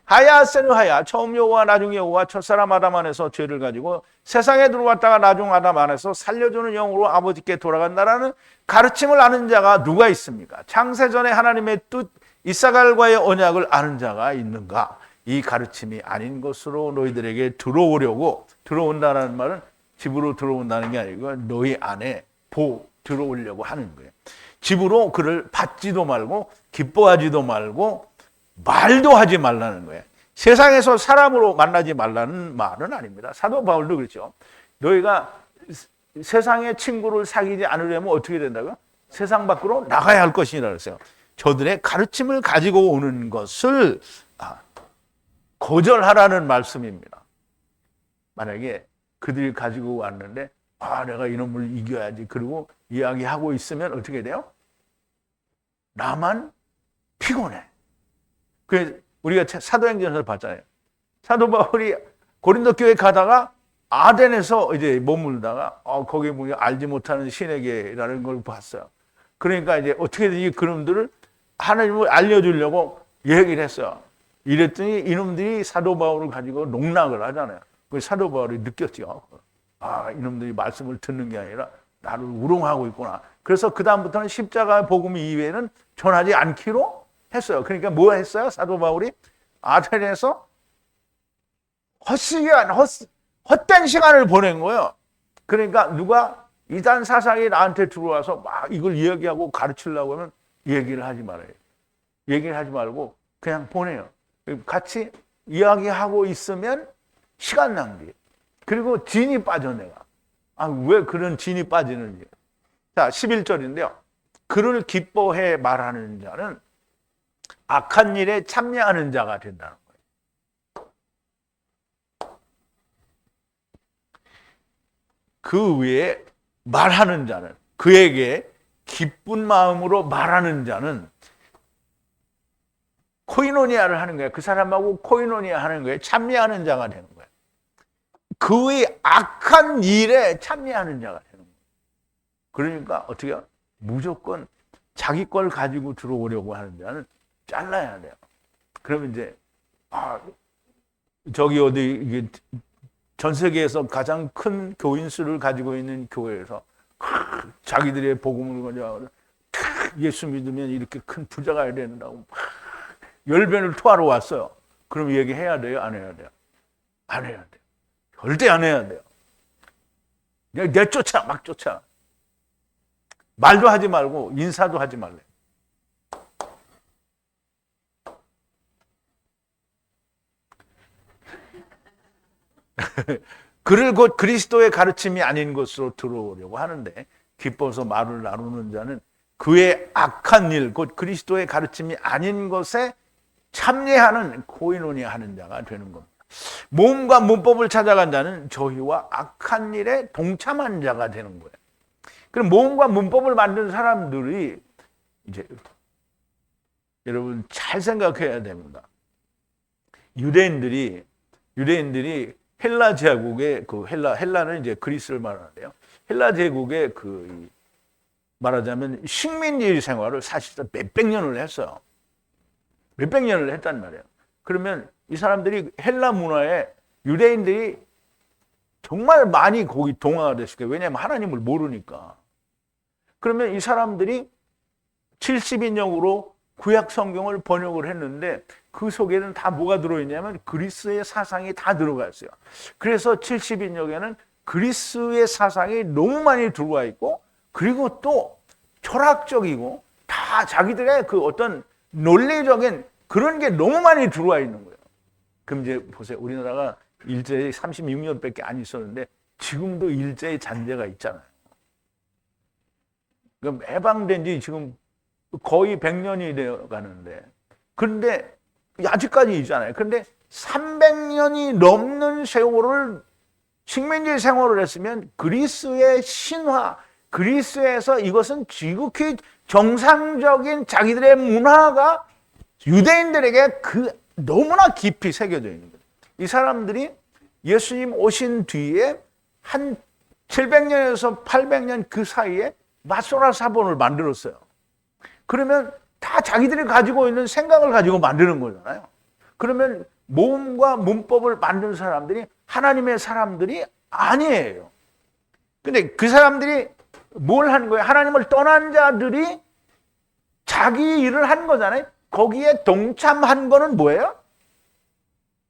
Speaker 1: 하야 세르하야, 처음 여호와 나중 여호와, 첫사람 아담 안에서 죄를 가지고 세상에 들어왔다가 나중 아담 안에서 살려주는 영으로 아버지께 돌아간다라는 가르침을 아는 자가 누가 있습니까? 창세전에 하나님의 뜻 이사갈과의 언약을 아는 자가 있는가? 이 가르침이 아닌 것으로 너희들에게 들어온다는 말은 집으로 들어온다는 게 아니고 너희 안에 들어오려고 하는 거예요. 집으로 그를 받지도 말고 기뻐하지도 말고 말도 하지 말라는 거예요. 세상에서 사람으로 만나지 말라는 말은 아닙니다. 사도 바울도 그렇죠. 너희가 세상의 친구를 사귀지 않으려면 어떻게 된다고요? 세상 밖으로 나가야 할 것이라 그랬어요. 저들의 가르침을 가지고 오는 것을 거절하라는 말씀입니다. 만약에 그들이 가지고 왔는데 내가 이놈을 이겨야지 그리고 이야기하고 있으면 어떻게 돼요? 나만 피곤해. 그래서 우리가 사도행전에서 봤잖아요. 사도 바울이 고린도 교회 가다가 아덴에서 이제 머물다가 거기 보니 알지 못하는 신에게라는 걸 봤어요. 그러니까 이제 어떻게든지 그놈들을 하나님을 알려주려고 얘기를 했어요. 이랬더니 이놈들이 사도 바울을 가지고 농락을 하잖아요. 그 사도 바울이 느꼈죠. 이놈들이 말씀을 듣는 게 아니라 나를 우롱하고 있구나. 그래서 그 다음부터는 십자가 복음 이외에는 전하지 않기로 했어요. 그러니까 뭐 했어요? 사도 바울이 아테네에서 헛된 시간을 보낸 거예요. 그러니까 누가 이단 사상이 나한테 들어와서 막 이걸 이야기하고 가르치려고 하면 얘기를 하지 말아요. 얘기를 하지 말고 그냥 보내요. 같이 이야기하고 있으면 시간 낭비. 그리고 진이 빠져 내가. 왜 그런 진이 빠지는지. 자, 11절인데요. 그를 기뻐해 말하는 자는 악한 일에 참여하는 자가 된다는 거예요. 그 외에 말하는 자는, 그에게 기쁜 마음으로 말하는 자는 코이노니아를 하는 거예요. 그 사람하고 코이노니아 하는 거예요. 참여하는 자가 되는 거예요. 그의 악한 일에 참여하는 자가 되는 거예요. 그러니까 어떻게 해요? 무조건 자기 걸 가지고 들어오려고 하는 자는 잘라야 돼요. 그러면 이제 저기 어디 전 세계에서 가장 큰 교인 수를 가지고 있는 교회에서 자기들의 복음을 가지고 예수 믿으면 이렇게 큰 부자가 된다고 열변을 토하러 왔어요. 그럼 얘기해야 돼요? 안 해야 돼요? 안 해야 돼요. 절대 안 해야 돼요. 그냥 내쫓아, 막 쫓아. 말도 하지 말고 인사도 하지 말래. 그를 곧 그리스도의 가르침이 아닌 것으로 들어오려고 하는데 기뻐서 말을 나누는 자는 그의 악한 일, 곧 그리스도의 가르침이 아닌 것에 참여하는 코이노니아 하는 자가 되는 겁니다. 모험과 문법을 찾아간 자는 저희와 악한 일에 동참한 자가 되는 거예요. 그럼 모험과 문법을 만든 사람들이 이제 여러분 잘 생각해야 됩니다. 유대인들이 헬라 제국의 헬라는 이제 그리스를 말하는데요. 헬라 제국의 말하자면 식민지 생활을 사실상 몇백 년을 했어요. 몇백 년을 했단 말이에요. 그러면 이 사람들이 헬라 문화에 유대인들이 정말 많이 거기 동화가 됐을 거예요. 왜냐하면 하나님을 모르니까. 그러면 이 사람들이 70인역으로 구약 성경을 번역을 했는데 그 속에는 다 뭐가 들어있냐면 그리스의 사상이 다 들어가 있어요. 그래서 70인역에는 그리스의 사상이 너무 많이 들어와 있고 그리고 또 철학적이고 다 자기들의 그 어떤 논리적인 그런 게 너무 많이 들어와 있는 거예요. 그럼 이제 보세요. 우리나라가 일제히 36년밖에 안 있었는데 지금도 일제의 잔재가 있잖아요. 그럼 해방된 지 지금 거의 100년이 되어 가는데 그런데 아직까지 있잖아요. 그런데 300년이 넘는 세월을 식민지 생활을 했으면 그리스의 신화, 그리스에서 이것은 지극히 정상적인 자기들의 문화가 유대인들에게 너무나 깊이 새겨져 있는 거예요. 이 사람들이 예수님 오신 뒤에 한 700년에서 800년 그 사이에 마소라 사본을 만들었어요. 그러면 다 자기들이 가지고 있는 생각을 가지고 만드는 거잖아요. 그러면 모음과 문법을 만든 사람들이 하나님의 사람들이 아니에요. 근데 그 사람들이 뭘 한 거예요? 하나님을 떠난 자들이 자기 일을 한 거잖아요. 거기에 동참한 거는 뭐예요?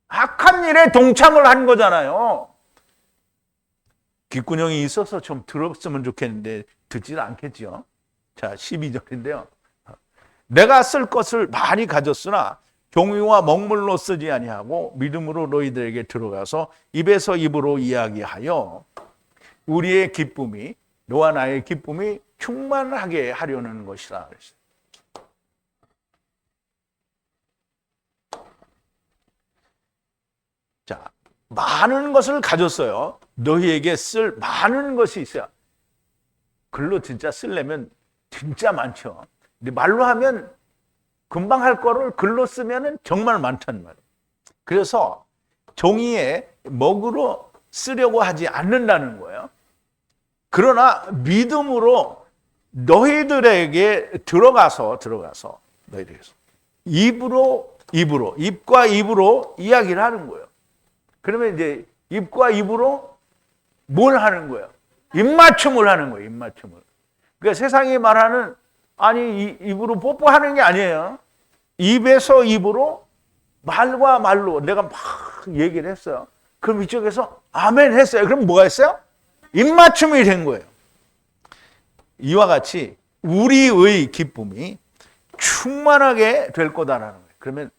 Speaker 1: 악한 일에 동참을 한 거잖아요. 귓구녕이 있어서 좀 들었으면 좋겠는데 듣지는 않겠죠. 자, 12절인데요. 내가 쓸 것을 많이 가졌으나 종이와 먹물로 쓰지 아니하고 믿음으로 너희들에게 들어가서 입에서 입으로 이야기하여 우리의 기쁨이 너와 나의 기쁨이 충만하게 하려는 것이라 그랬어요. 자, 많은 것을 가졌어요. 너희에게 쓸 많은 것이 있어요. 글로 진짜 쓰려면 진짜 많죠. 근데 말로 하면 금방 할 거를 글로 쓰면 정말 많단 말이에요. 그래서 종이에 먹으로 쓰려고 하지 않는다는 거예요. 그러나 믿음으로 너희들에게 들어가서 너희들에게서 입과 입으로 이야기를 하는 거예요. 그러면 이제 입과 입으로 뭘 하는 거예요? 입맞춤을 하는 거예요. 입맞춤을. 그러니까 세상이 말하는 입으로 뽀뽀하는 게 아니에요. 입에서 입으로 말과 말로 내가 막 얘기를 했어요. 그럼 이쪽에서 아멘 했어요. 그럼 뭐가 했어요? 입맞춤이 된 거예요. 이와 같이 우리의 기쁨이 충만하게 될 거다라는 거예요. 그러면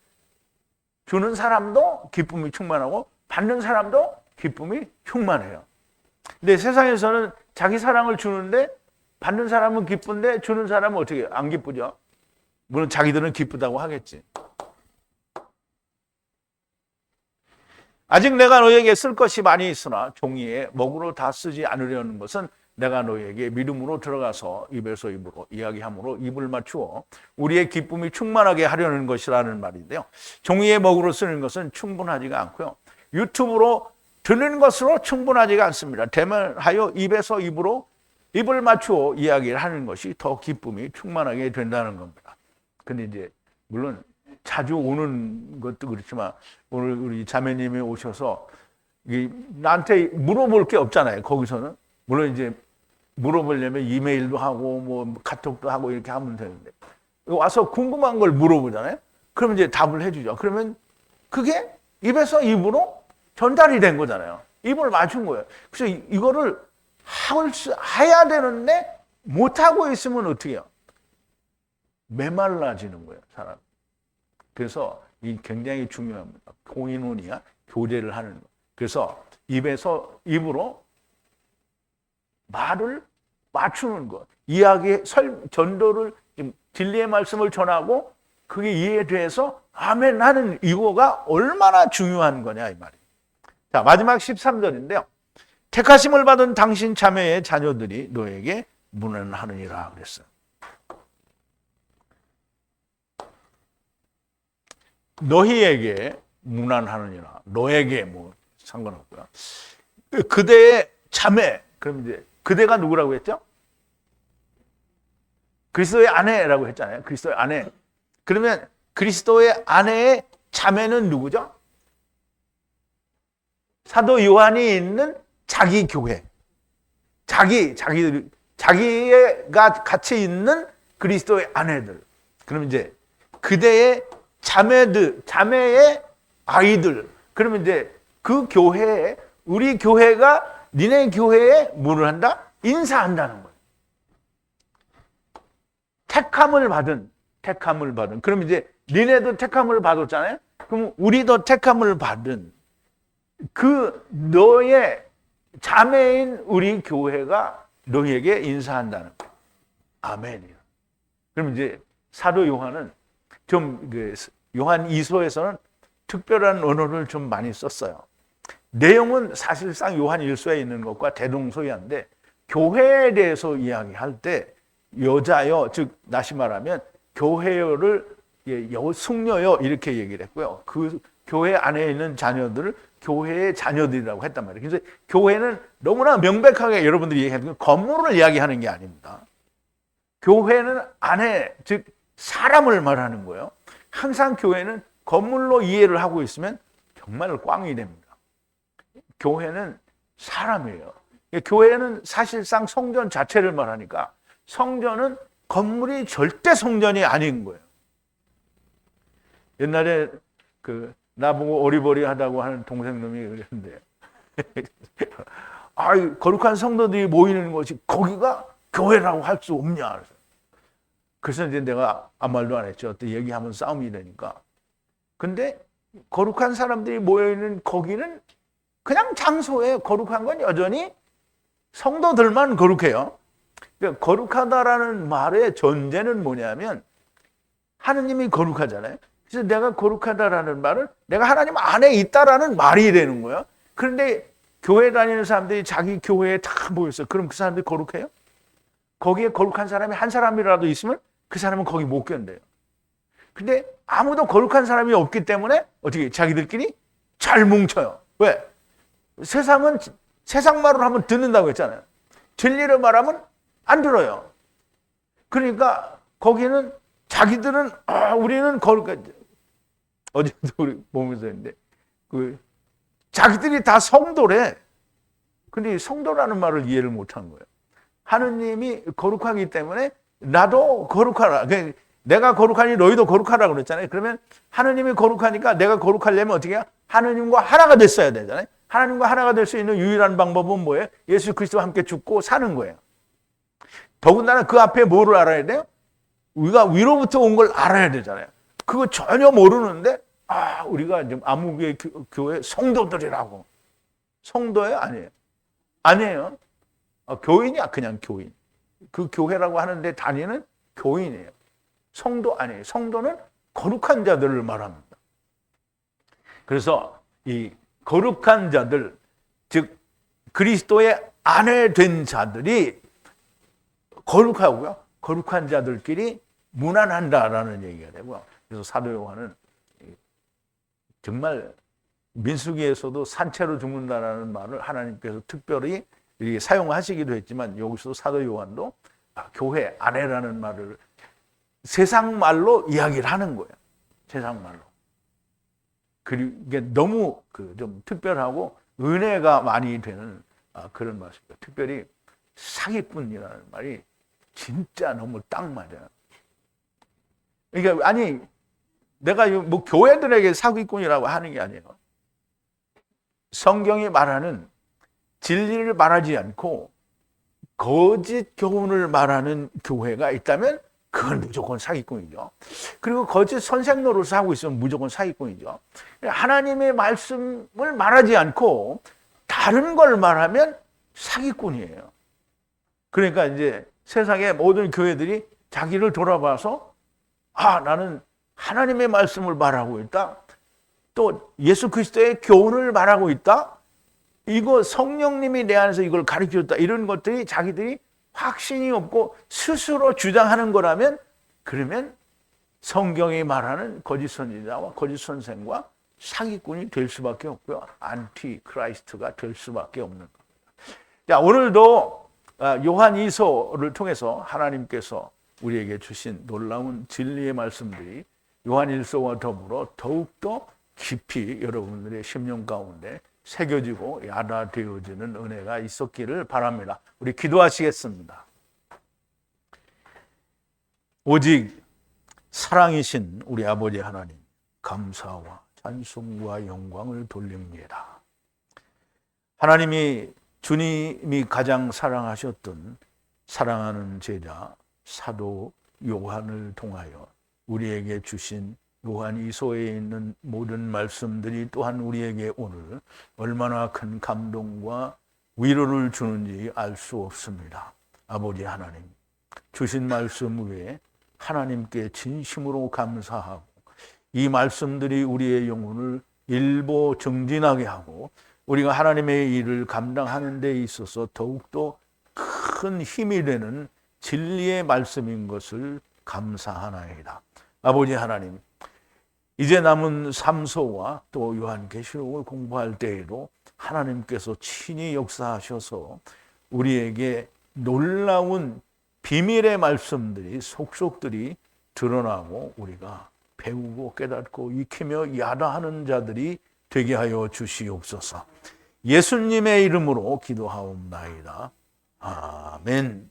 Speaker 1: 주는 사람도 기쁨이 충만하고 받는 사람도 기쁨이 충만해요. 근데 세상에서는 자기 사랑을 주는데 받는 사람은 기쁜데 주는 사람은 어떻게 해요? 안 기쁘죠? 물론 자기들은 기쁘다고 하겠지. 아직 내가 너에게 쓸 것이 많이 있으나 종이에 먹으로 다 쓰지 않으려는 것은 내가 너에게 믿음으로 들어가서 입에서 입으로 이야기함으로 입을 맞추어 우리의 기쁨이 충만하게 하려는 것이라는 말인데요. 종이에 먹으로 쓰는 것은 충분하지가 않고요. 유튜브로 듣는 것으로 충분하지가 않습니다. 대면하여 입에서 입으로 입을 맞추어 이야기를 하는 것이 더 기쁨이 충만하게 된다는 겁니다. 근데 이제 물론 자주 오는 것도 그렇지만 오늘 우리 자매님이 오셔서 나한테 물어볼 게 없잖아요. 거기서는 물론 이제 물어보려면 이메일도 하고 뭐 카톡도 하고 이렇게 하면 되는데 와서 궁금한 걸 물어보잖아요. 그러면 이제 답을 해주죠. 그러면 그게 입에서 입으로 전달이 된 거잖아요. 입을 맞춘 거예요. 그래서 이거를 해야 되는데 못하고 있으면 어떻게 해요? 메말라지는 거예요, 사람. 그래서 이 굉장히 중요합니다. 코이노니아, 교제를 하는 거. 그래서 입에서 입으로 말을 맞추는 것. 전도를, 진리의 말씀을 전하고 그게 이해돼서 아멘 하는 이거가 얼마나 중요한 거냐, 이 말이에요. 자, 마지막 13절인데요. 택하심을 받은 당신 자매의 자녀들이 너에게 문안하느니라 그랬어요. 너희에게 문안하느니라. 너에게 뭐 상관없고요. 그대의 자매. 그럼 이제 그대가 누구라고 했죠? 그리스도의 아내라고 했잖아요. 그리스도의 아내. 그러면 그리스도의 아내의 자매는 누구죠? 사도 요한이 있는 자기 교회. 자기가 같이 있는 그리스도의 아내들. 그럼 이제 그대의 자매들, 자매의 아이들. 그러면 이제 그 교회에, 우리 교회가 니네 교회에 뭐를 한다? 인사한다는 거예요. 택함을 받은. 그럼 이제 니네도 택함을 받았잖아요? 그럼 우리도 택함을 받은 그 너의 자매인 우리 교회가 너에게 인사한다는 거예요. 아멘이요. 그럼 이제 사도 요한은 요한 2서에서는 특별한 언어를 좀 많이 썼어요. 내용은 사실상 요한 1서에 있는 것과 대동소이한데 교회에 대해서 이야기할 때 여자여, 즉 다시 말하면 교회여를 숙녀여 이렇게 얘기를 했고요. 그 교회 안에 있는 자녀들을 교회의 자녀들이라고 했단 말이에요. 그래서 교회는 너무나 명백하게 여러분들이 얘기하는 건물을 이야기하는 게 아닙니다. 교회는 안에, 즉 사람을 말하는 거예요. 항상 교회는 건물로 이해를 하고 있으면 정말 꽝이 됩니다. 교회는 사람이에요. 교회는 사실상 성전 자체를 말하니까 성전은 건물이 절대 성전이 아닌 거예요. 옛날에 나보고 어리버리하다고 하는 동생놈이 그랬는데 거룩한 성도들이 모이는 곳이 거기가 교회라고 할 수 없냐. 그래서 이제 내가 아무 말도 안 했죠. 또 얘기하면 싸움이 되니까. 근데 거룩한 사람들이 모여있는 거기는 그냥 장소예요. 거룩한 건 여전히 성도들만 거룩해요. 그러니까 거룩하다라는 말의 전제는 뭐냐면 하느님이 거룩하잖아요. 그래서 내가 거룩하다라는 말은 내가 하나님 안에 있다라는 말이 되는 거예요. 그런데 교회 다니는 사람들이 자기 교회에 다 모였어요. 그럼 그 사람들이 거룩해요? 거기에 거룩한 사람이 한 사람이라도 있으면 그 사람은 거기 못 견뎌요. 근데 아무도 거룩한 사람이 없기 때문에 어떻게 자기들끼리 잘 뭉쳐요. 왜? 세상은 세상 말을 하면 듣는다고 했잖아요. 진리를 말하면 안 들어요. 그러니까 거기는 자기들은 우리는 거룩한, 어제도 우리 보면서 했는데 자기들이 다 성도래. 근데 성도라는 말을 이해를 못한 거예요. 하느님이 거룩하기 때문에 나도 거룩하라. 내가 거룩하니 너희도 거룩하라고 그랬잖아요. 그러면 하느님이 거룩하니까 내가 거룩하려면 어떻게 해야? 하느님과 하나가 됐어야 되잖아요. 하나님과 하나가 될 수 있는 유일한 방법은 뭐예요? 예수 그리스도와 함께 죽고 사는 거예요. 더군다나 그 앞에 뭐를 알아야 돼요? 우리가 위로부터 온 걸 알아야 되잖아요. 그거 전혀 모르는데 우리가 지금 아무개 교회 성도들이라고. 성도예요? 아니에요? 아니에요. 교인이야. 그냥 교인. 그 교회라고 하는데 다니는 교인이에요. 성도 아니에요. 성도는 거룩한 자들을 말합니다. 그래서 이 거룩한 자들, 즉 그리스도의 아내 된 자들이 거룩하고요. 거룩한 자들끼리 무난한다라는 얘기가 되고요. 그래서 사도 요한은 정말 민수기에서도 산채로 죽는다라는 말을 하나님께서 특별히 사용하시기도 했지만 여기서 사도 요한도 교회 아내라는 말을 세상 말로 이야기를 하는 거예요. 세상 말로. 그게 너무 좀 특별하고 은혜가 많이 되는 그런 말입니다. 특별히 사기꾼이라는 말이 진짜 너무 딱 맞아요. 그러니까 아니 내가 뭐 교회들에게 사기꾼이라고 하는 게 아니에요. 성경이 말하는 진리를 말하지 않고 거짓 교훈을 말하는 교회가 있다면 그건 무조건 사기꾼이죠. 그리고 거짓 선생 노릇을 하고 있으면 무조건 사기꾼이죠. 하나님의 말씀을 말하지 않고 다른 걸 말하면 사기꾼이에요. 그러니까 이제 세상의 모든 교회들이 자기를 돌아봐서 나는 하나님의 말씀을 말하고 있다. 또 예수 그리스도의 교훈을 말하고 있다. 이거 성령님이 내 안에서 이걸 가르쳐줬다. 이런 것들이 자기들이 확신이 없고 스스로 주장하는 거라면 그러면 성경이 말하는 거짓 선지자와 거짓 선생과 사기꾼이 될 수밖에 없고요. 안티 크라이스트가 될 수밖에 없는 겁니다. 자, 오늘도 요한 2서를 통해서 하나님께서 우리에게 주신 놀라운 진리의 말씀들이 요한 1서와 더불어 더욱더 깊이 여러분들의 심령 가운데 새겨지고 야다되어지는 은혜가 있었기를 바랍니다. 우리 기도하시겠습니다. 오직 사랑이신 우리 아버지 하나님, 감사와 찬송과 영광을 돌립니다. 하나님이 주님이 가장 사랑하셨던 사랑하는 제자 사도 요한을 통하여 우리에게 주신 요한 이서에 있는 모든 말씀들이 또한 우리에게 오늘 얼마나 큰 감동과 위로를 주는지 알 수 없습니다. 아버지 하나님, 주신 말씀 위에 하나님께 진심으로 감사하고 이 말씀들이 우리의 영혼을 일보 정진하게 하고 우리가 하나님의 일을 감당하는 데 있어서 더욱더 큰 힘이 되는 진리의 말씀인 것을 감사하나이다. 아버지 하나님, 이제 남은 삼서와 또 요한계시록을 공부할 때에도 하나님께서 친히 역사하셔서 우리에게 놀라운 비밀의 말씀들이 속속들이 드러나고 우리가 배우고 깨닫고 익히며 야다하는 자들이 되게 하여 주시옵소서. 예수님의 이름으로 기도하옵나이다. 아멘.